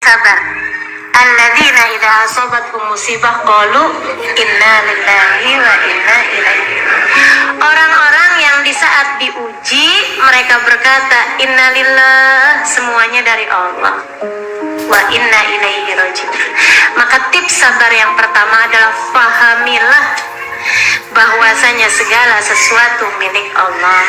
sabar. Alladzina idza asabatkum musibah qalu inna lillahi wa inna ilaihi. Orang-orang yang di saat diuji mereka berkata innalillah, semuanya dari Allah, wa inna ilaihi raji'un. Maka tips sabar yang pertama adalah fahamilah bahwasanya segala sesuatu milik Allah.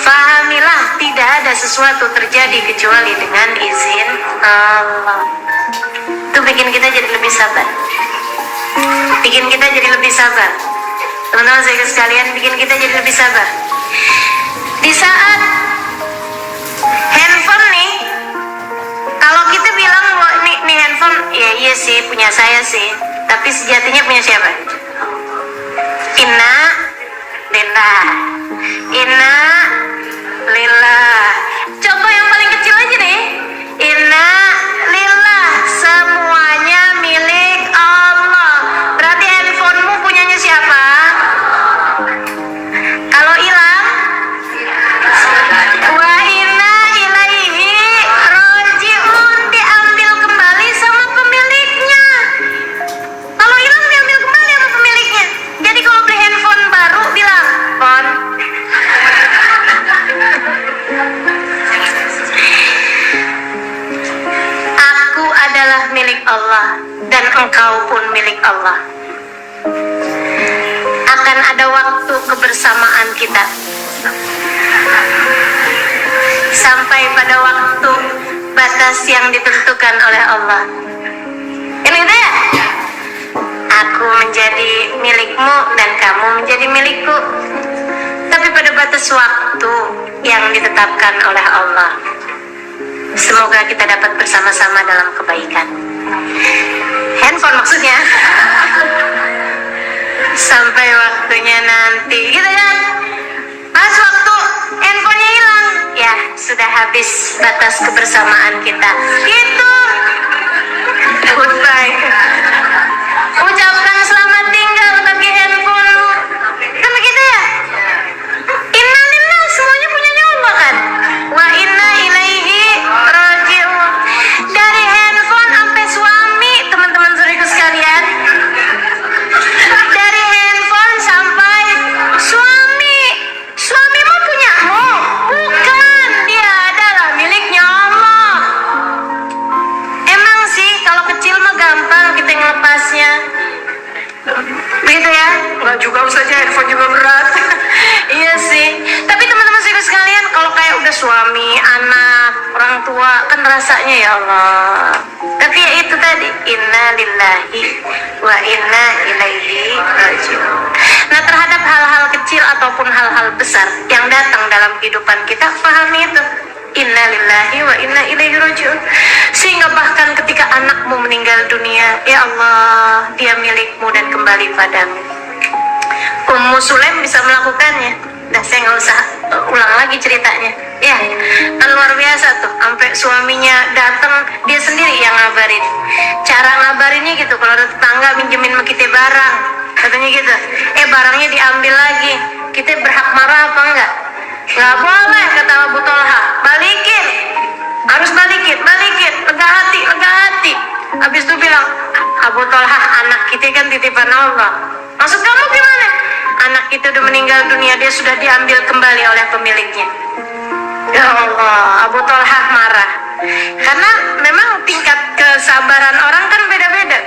Fahamilah tidak ada sesuatu terjadi kecuali dengan izin Allah. Itu bikin kita jadi lebih sabar. Bikin kita jadi lebih sabar. Teman-teman saya sekalian, bikin kita jadi lebih sabar. Di saat handphone nih, kalau kita bilang nih handphone, ya iya sih punya saya sih, tapi sejatinya punya siapa? Inna lillah. Inna lillah. Coba yang paling kecil aja deh. Inna lillah, semuanya milik Allah. Berarti handphonemu punyanya siapa? Kalau hilang, wa inna ilaihi raji'un, diambil kembali sama pemiliknya. Kalau hilang diambil kembali sama pemiliknya. Jadi kalau beli handphone baru bilang, "Pon, aku adalah milik Allah dan engkau pun milik Allah. Akan ada waktu kebersamaan kita sampai pada waktu batas yang ditentukan oleh Allah. Ini dia. Aku menjadi milikmu dan kamu menjadi milikku. Tapi pada batas waktu yang ditetapkan oleh Allah. Semoga kita dapat bersama-sama dalam kebaikan." Handphone maksudnya. Sampai waktunya nanti, gitu kan? Pas waktu handphonenya hilang, ya sudah habis batas kebersamaan kita. Gitu. Goodbye. Ucapkan selamat tinggal bagi handphone. Kan begitu ya? Inna lillah, semuanya punyanya Allah kan? Wa inna ilaihi raji'un. Dari handphone sampai suami, teman-teman saudaraku sekalian. Dari handphone sampai suami. Suamimu punyamu? Bukan, dia adalah miliknya Allah. Emang sih kalau kecil mah gampang kita ngelepasnya. Begitu ya? Enggak juga saja, handphone juga berat. Iya sih. Tapi teman-teman saya sekalian, kalau kayak udah suami, anak, orang tua, kan rasanya ya Allah. Tapi ya itu tadi, inna lillahi wa inna ilaihi raji'un. Nah, terhadap hal-hal kecil ataupun hal-hal besar yang datang dalam kehidupan kita, pahami itu. Inna lillahi wa inna ilaihi raji'un. Sehingga bahkan ketika anakmu meninggal dunia, ya Allah, dia milikmu dan kembali padamu. Ummu Sulaim bisa melakukannya. Nah, saya nggak usah ulang lagi ceritanya. Ya, kan luar biasa tuh. Sampai suaminya datang, dia sendiri yang ngabarin. Cara ngabarinnya gitu, kalau ada tetangga minjemin sama kita barang, katanya gitu. Barangnya diambil lagi. Kita berhak marah apa enggak? Nggak boleh, kata Abu Thalha. Balikin. Harus balikin. Lega hati. Habis itu bilang, Abu Thalha, anak kita kan titipan Allah. Maksud kamu gimana? Anak kita udah meninggal dunia, dia sudah diambil kembali oleh pemiliknya. Ya Allah, Abu Thalha marah. Karena memang tingkat kesabaran orang kan beda-beda.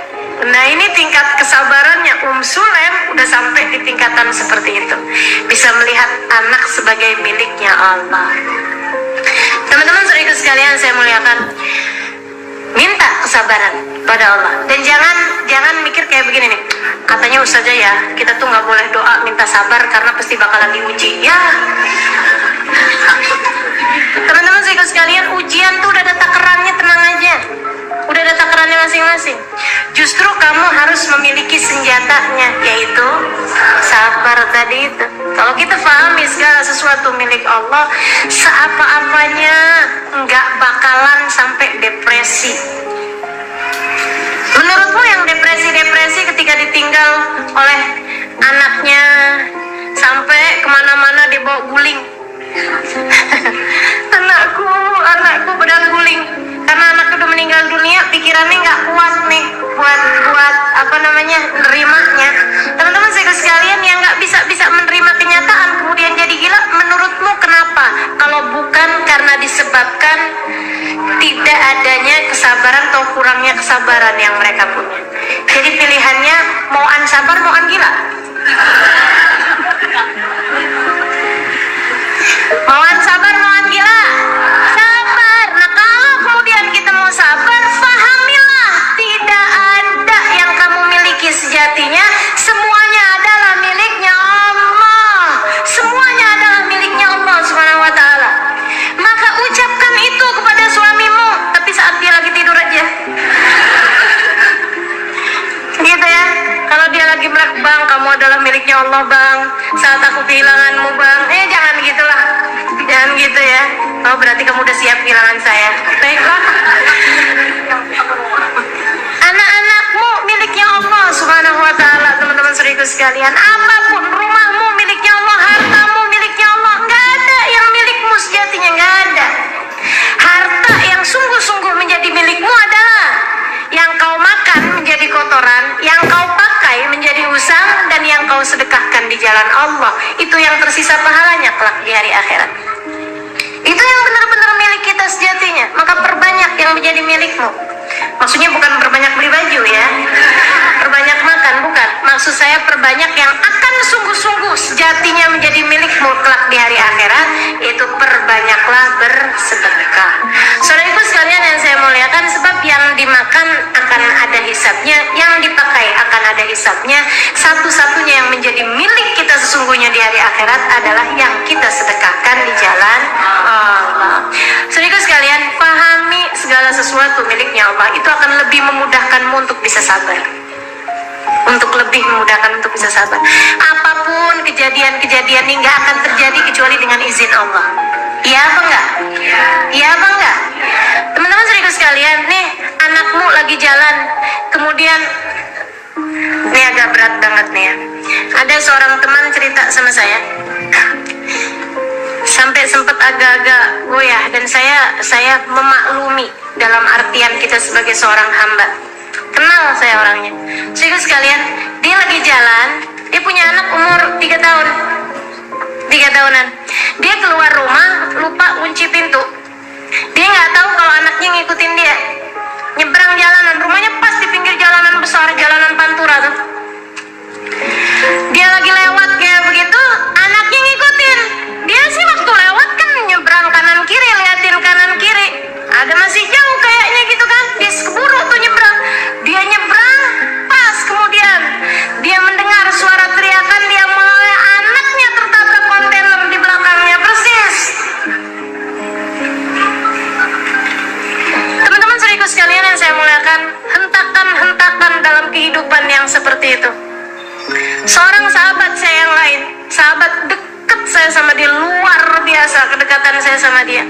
Nah, ini tingkat kesabarannya Sulaim udah sampai di tingkatan seperti itu. Bisa melihat anak sebagai miliknya Allah. Teman-teman saudaraku sekalian, saya muliakan. Minta kesabaran pada Allah. Dan jangan mikir kayak begini nih. Katanya ustazah ya, kita tuh nggak boleh doa minta sabar karena pasti bakalan diuji. Ya, teman-teman saudaraku sekalian, ujian tuh udah ada takarannya, tenang aja. Udah ada takarannya masing-masing. Justru kamu harus memiliki senjatanya, yaitu sabar tadi itu. Kalau kita pahami segala sesuatu milik Allah, seapa-apanya nggak bakalan sampai depresi. Menurutmu yang depresi ketika ditinggal oleh anaknya sampai kemana-mana dibawa guling? anakku pada guling karena anakku udah meninggal pikirannya nggak kuat nih buat apa namanya nerimanya. Teman-teman saya sekalian, yang nggak bisa menerima kenyataan kemudian jadi gila, menurutmu kenapa? Kalau bukan karena disebabkan tidak adanya kesabaran atau kurangnya kesabaran yang mereka punya. Jadi pilihannya mau an sabar, mau an gila. Mohon sabar, mohon gila. Sabar. Nah, kalau kemudian kita mau sabar, fahamilah tidak ada yang kamu miliki sejatinya. Semuanya adalah miliknya Allah. Semuanya adalah miliknya Allah Subhanahu wa ta'ala. Maka ucapkan itu kepada suamimu, tapi saat dia lagi tidur aja. Gitu ya. Kalau dia lagi melek, bang, kamu adalah miliknya Allah, bang. Saat aku kehilanganmu, bang. Jangan gitulah. Jangan gitu ya. Oh, berarti kamu udah siap kehilangan saya. Baiklah. Anak-anakmu miliknya Allah Subhanahu wa ta'ala, teman-teman saudaraku sekalian. Apapun, rumahmu miliknya Allah, hartamu miliknya Allah. Nggak ada yang milikmu sejatinya, nggak ada. Harta yang sungguh-sungguh menjadi milikmu adalah yang kau makan menjadi kotoran, yang kau pakai menjadi usang, dan yang kau sedekahkan di jalan Allah. Itu yang tersisa pahalanya kelak di hari akhirat. Itu yang benar-benar milik kita sejatinya. Maka perbanyak yang menjadi milikmu. Maksudnya bukan perbanyak beli baju ya, perbanyak makan, bukan. Maksud saya perbanyak yang akan sungguh-sungguh sejatinya menjadi milikmu kelak di hari akhirat, yaitu perbanyaklah bersedekah. Saudaraku sekalian yang saya muliakan, sebab yang dimakan akan ada hisabnya, yang dipakai akan ada hisabnya. Satu-satunya yang menjadi milik kita sesungguhnya di hari akhirat adalah yang kita sedekahkan di jalan Allah. Saudaraku sekalian, pahami segala sesuatu miliknya Allah, itu akan lebih memudahkanmu untuk bisa sabar. Untuk lebih memudahkan untuk bisa sabar. Apapun kejadian-kejadian ini nggak akan terjadi kecuali dengan izin Allah. Iya apa enggak? Iya apa enggak? Teman-teman saudaraku sekalian, nih anakmu lagi jalan, kemudian ini agak berat banget nih ya. Ada seorang teman cerita sama saya, sampai sempat agak-agak goyah, dan saya memaklumi dalam artian kita sebagai seorang hamba. Kenal saya orangnya. Saudara sekalian, dia lagi jalan, dia punya anak umur 3 tahun. 3 tahunan. Dia keluar rumah, lupa kunci pintu. Dia nggak tahu kalau anaknya ngikutin dia. Nyebrang jalanan, rumahnya pas di pinggir jalanan besar, jalanan Pantura tuh. Dia lagi lewat kayak begitu, anaknya ngikutin. Dia sih waktu lewat kan nyebrang kanan kiri, liatin kanan kiri. Ada masih jauh kayaknya gitu kan. Dia keburu tuh nyebrang. Dia nyebrang, pas kemudian dia mendengar suara teriakan, dia mulai, anaknya tertabrak kontainer di belakangnya persis. Teman-teman saudaraku sekalian yang saya muliakan, hentakan-hentakan dalam kehidupan yang seperti itu. Seorang sahabat saya yang lain, sahabat dekat saya sama dia, luar biasa kedekatan saya sama dia.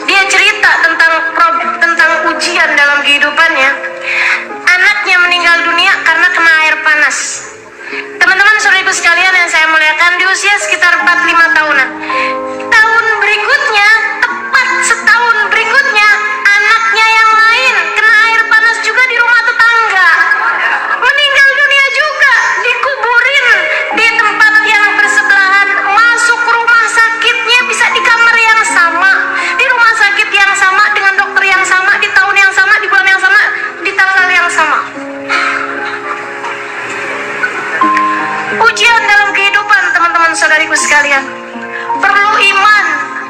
Dia cerita tentang ujian dalam kehidupannya. Anaknya meninggal dunia karena kena air panas. Teman-teman saudaraku sekalian yang saya muliakan, di usia sekitar 4-5 tahunan. Tahun berikutnya, tepat setahun berikutnya, anaknya yang lain kena air panas juga di rumah tetangga. Meninggal dunia juga, dikuburin di tempat yang bersebelahan. Masuk rumah sakitnya bisa di kamar yang sama, di rumah sakit yang sama, dengan dokter yang sama, di tahun yang sama, di bulan yang sama, di tanggal yang sama. Ujian dalam kehidupan, teman-teman saudariku sekalian. Perlu iman,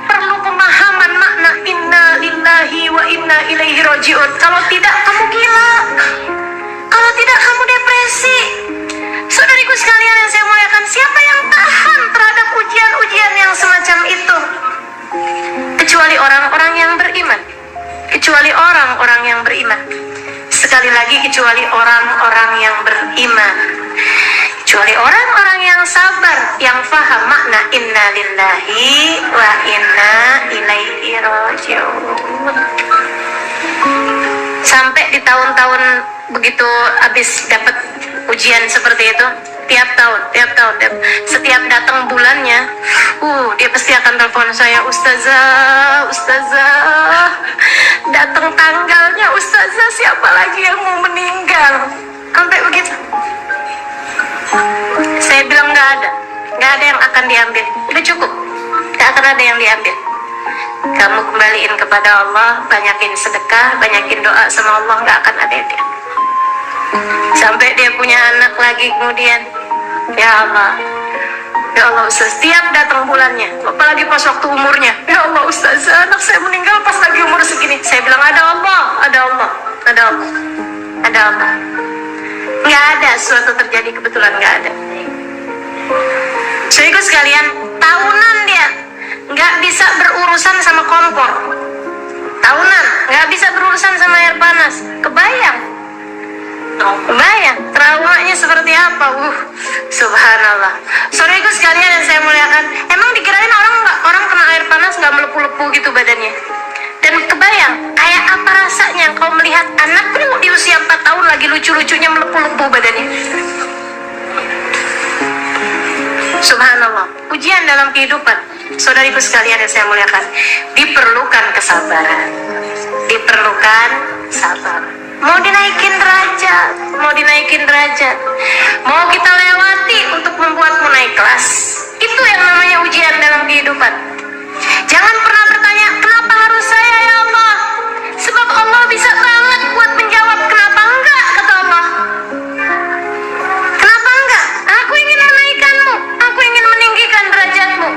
perlu pemahaman makna inna lillahi wa inna ilaihi raji'un. Kalau tidak, kamu gila. Kalau tidak, kamu depresi. Saudariku sekalian yang saya muliakan, siapa yang tahan terhadap ujian-ujian yang semacam itu? Kecuali orang-orang yang beriman. Kecuali orang-orang yang beriman. Sekali lagi, kecuali orang-orang yang beriman. Kecuali orang-orang yang sabar, yang faham makna inna lillahi wa inna ilaihi raji'un. Sampai di tahun-tahun begitu habis dapat ujian seperti itu, tiap tahun. Setiap datang bulannya, dia pasti akan telepon saya, Ustazah, datang tanggalnya, Ustazah, siapa lagi yang mau meninggal? Sampai begitu. Saya bilang nggak ada yang akan diambil, udah cukup, nggak akan ada yang diambil. Kamu kembaliin kepada Allah, banyakin sedekah, banyakin doa sama Allah, nggak akan ada yang diambil. Sampai dia punya anak lagi kemudian, ya Allah Ustaz, setiap datang bulannya, apalagi pas waktu umurnya, ya Allah Ustaz, anak saya meninggal pas lagi umur segini. Saya bilang ada Allah. Nggak ada sesuatu terjadi kebetulan, nggak ada. Saudaraku sekalian, tahunan dia nggak bisa berurusan sama kompor, tahunan nggak bisa berurusan sama air panas. Kebayang traumanya seperti apa? Subhanallah. Saudaraku sekalian yang saya muliakan, emang dikirain orang kena air panas nggak melepuh-lepuh gitu badannya? Dan kebayang kayak apa rasanya kau melihat anakmu di usia 4 tahun lagi lucu-lucunya melepuh-lepuh badannya? Subhanallah. Ujian dalam kehidupan, saudariku sekalian yang saya muliakan, diperlukan kesabaran, diperlukan sabar. Mau dinaikin derajat, mau kita lewati untuk membuatmu naik kelas. Itu yang namanya ujian dalam kehidupan. Jangan pernah bertanya, kenapa harus saya ya Allah? Sebab Allah bisa banget buat menjawab. Kenapa enggak, kata Allah. Kenapa enggak? Aku ingin menaikkanmu, aku ingin meninggikan derajatmu,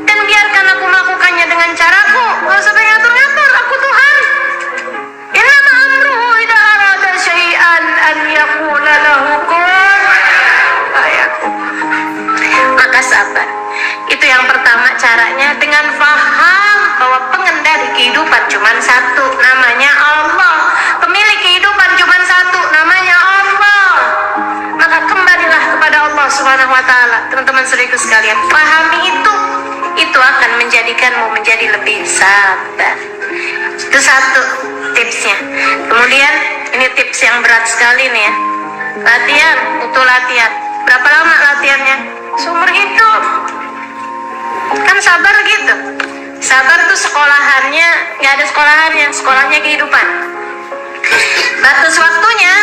dan biarkan aku melakukannya dengan caraku. Gak usah ngatur-ngatur, aku Tuhan. Innama amruhu idza arada syai'an an yaqula lahu kun fayakun. Maka sabar. Itu yang pertama caranya, dengan faham bahwa pengendali kehidupan cuma satu, namanya Allah. Pemilik kehidupan cuma satu, namanya Allah. Maka kembalilah kepada Allah Subhanahu wa taala. Teman-teman saudaraku sekalian, pahami itu akan menjadikanmu menjadi lebih sabar. Itu satu tipsnya. Kemudian ini tips yang berat sekali nih ya. Latihan, butuh latihan. Berapa lama latihannya? Seumur hidup. Kan sabar gitu. Sabar tuh sekolahannya nggak ada sekolahannya, sekolahnya kehidupan. Batas waktunya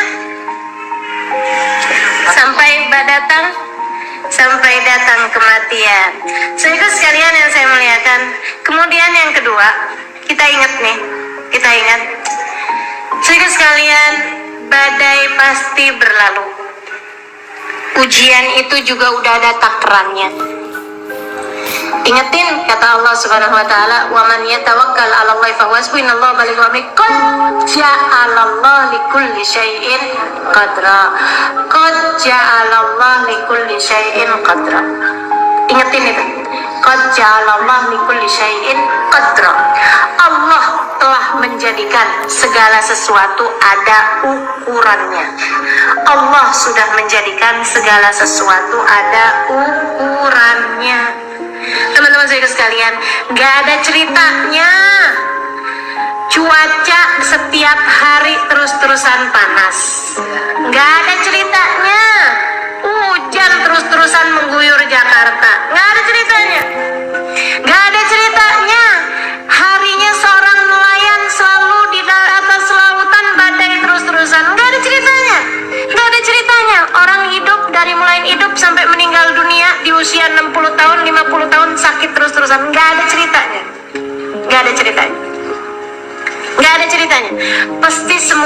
sampai datang kematian. Saudara sekalian yang saya muliakan. Kemudian yang kedua, kita ingat. Saudara sekalian, badai pasti berlalu. Ujian itu juga udah ada takarannya. Ingetin kata Allah Subhanahu wa taala, "Wa man yatawakkal 'ala Allah fa huwa hasbuh, innallaha balighu amrihi, qad ja'alallahu likulli syai'in qadra." Qad ja'alallahu likulli syai'in qadra. Ingetin itu. Qad ja'alallahu likulli syai'in qadra. Allah telah menjadikan segala sesuatu ada ukurannya. Allah sudah menjadikan segala sesuatu ada ukurannya. Teman-teman saya sekalian, gak ada ceritanya cuaca setiap hari terus-terusan panas. Gak ada ceritanya hujan terus-terusan mengguyur Jakarta. Gak ada ceritanya. Gak ada ceritanya harinya seorang nelayan selalu di atas lautan badai terus-terusan. Gak ada ceritanya. Gak ada ceritanya orang hidup dari mulai hidup sampai meninggal dunia di usia 60 tahun, 50 tahun sakit terus-terusan. Gak ada ceritanya. Pasti semua